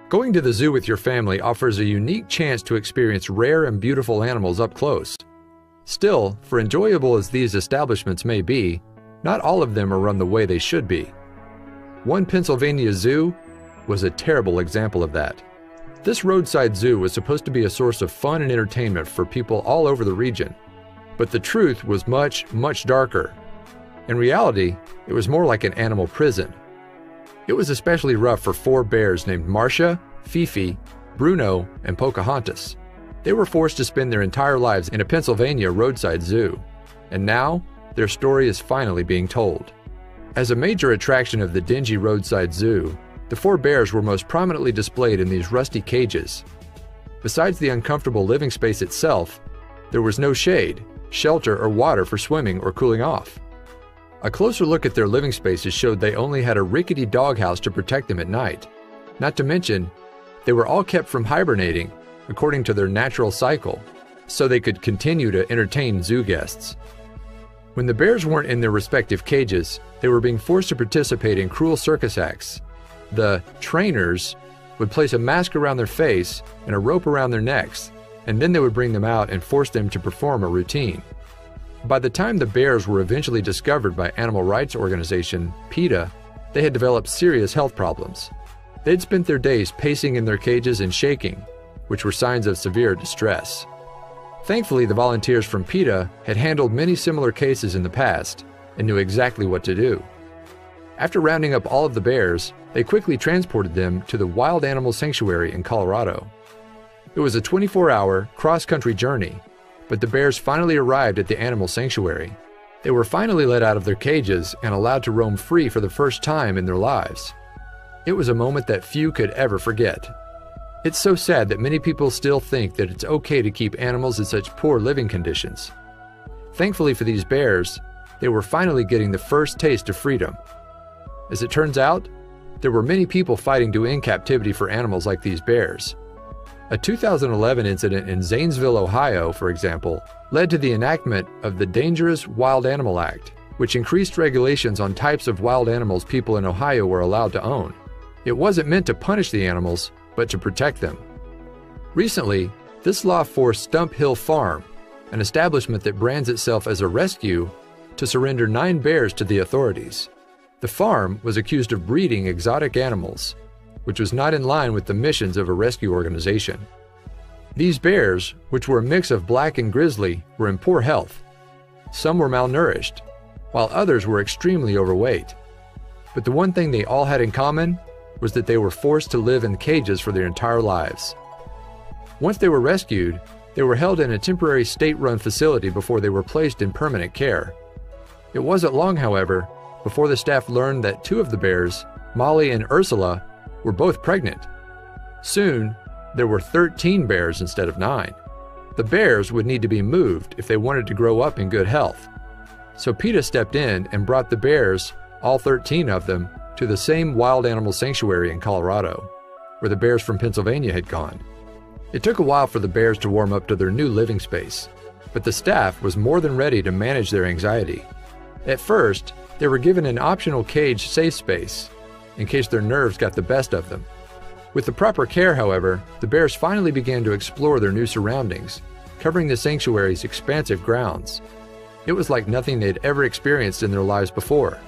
Going to the zoo with your family offers a unique chance to experience rare and beautiful animals up close. Still, for enjoyable as these establishments may be, not all of them are run the way they should be. One Pennsylvania zoo was a terrible example of that. This roadside zoo was supposed to be a source of fun and entertainment for people all over the region, but the truth was much, much darker. In reality, it was more like an animal prison. It was especially rough for 4 bears named Marcia, Fifi, Bruno, and Pocahontas. They were forced to spend their entire lives in a Pennsylvania roadside zoo, and now their story is finally being told. As a major attraction of the dingy roadside zoo, the 4 bears were most prominently displayed in these rusty cages. Besides the uncomfortable living space itself, there was no shade, shelter, or water for swimming or cooling off. A closer look at their living spaces showed they only had a rickety doghouse to protect them at night. Not to mention, they were all kept from hibernating according to their natural cycle, so they could continue to entertain zoo guests. When the bears weren't in their respective cages, they were being forced to participate in cruel circus acts. The trainers would place a mask around their face and a rope around their necks, and then they would bring them out and force them to perform a routine. By the time the bears were eventually discovered by animal rights organization PETA, they had developed serious health problems. They'd spent their days pacing in their cages and shaking, which were signs of severe distress. Thankfully, the volunteers from PETA had handled many similar cases in the past and knew exactly what to do. After rounding up all of the bears, they quickly transported them to the Wild Animal Sanctuary in Colorado. It was a 24-hour cross-country journey, but the bears finally arrived at the animal sanctuary. They were finally let out of their cages and allowed to roam free for the first time in their lives. It was a moment that few could ever forget. It's so sad that many people still think that it's okay to keep animals in such poor living conditions. Thankfully for these bears, they were finally getting the first taste of freedom. As it turns out, there were many people fighting to end captivity for animals like these bears. A 2011 incident in Zanesville, Ohio, for example, led to the enactment of the Dangerous Wild Animal Act, which increased regulations on types of wild animals people in Ohio were allowed to own. It wasn't meant to punish the animals, but to protect them. Recently, this law forced Stump Hill Farm, an establishment that brands itself as a rescue, to surrender 9 bears to the authorities. The farm was accused of breeding exotic animals, which was not in line with the missions of a rescue organization. These bears, which were a mix of black and grizzly, were in poor health. Some were malnourished, while others were extremely overweight. But the one thing they all had in common was that they were forced to live in cages for their entire lives. Once they were rescued, they were held in a temporary state-run facility before they were placed in permanent care. It wasn't long, however, before the staff learned that 2 of the bears, Molly and Ursula, were both pregnant. Soon, there were 13 bears instead of 9. The bears would need to be moved if they wanted to grow up in good health. So PETA stepped in and brought the bears, all 13 of them, to the same wild animal sanctuary in Colorado, where the bears from Pennsylvania had gone. It took a while for the bears to warm up to their new living space, but the staff was more than ready to manage their anxiety. At first, they were given an optional cage safe space, in case their nerves got the best of them. With the proper care, however, the bears finally began to explore their new surroundings, covering the sanctuary's expansive grounds. It was like nothing they'd ever experienced in their lives before.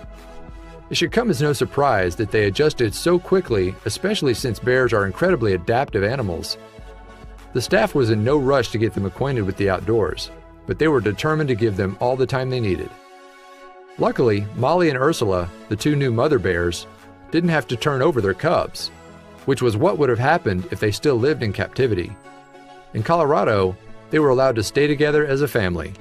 It should come as no surprise that they adjusted so quickly, especially since bears are incredibly adaptive animals. The staff was in no rush to get them acquainted with the outdoors, but they were determined to give them all the time they needed. Luckily, Molly and Ursula, the 2 new mother bears, didn't have to turn over their cubs, which was what would have happened if they still lived in captivity. In Colorado, they were allowed to stay together as a family.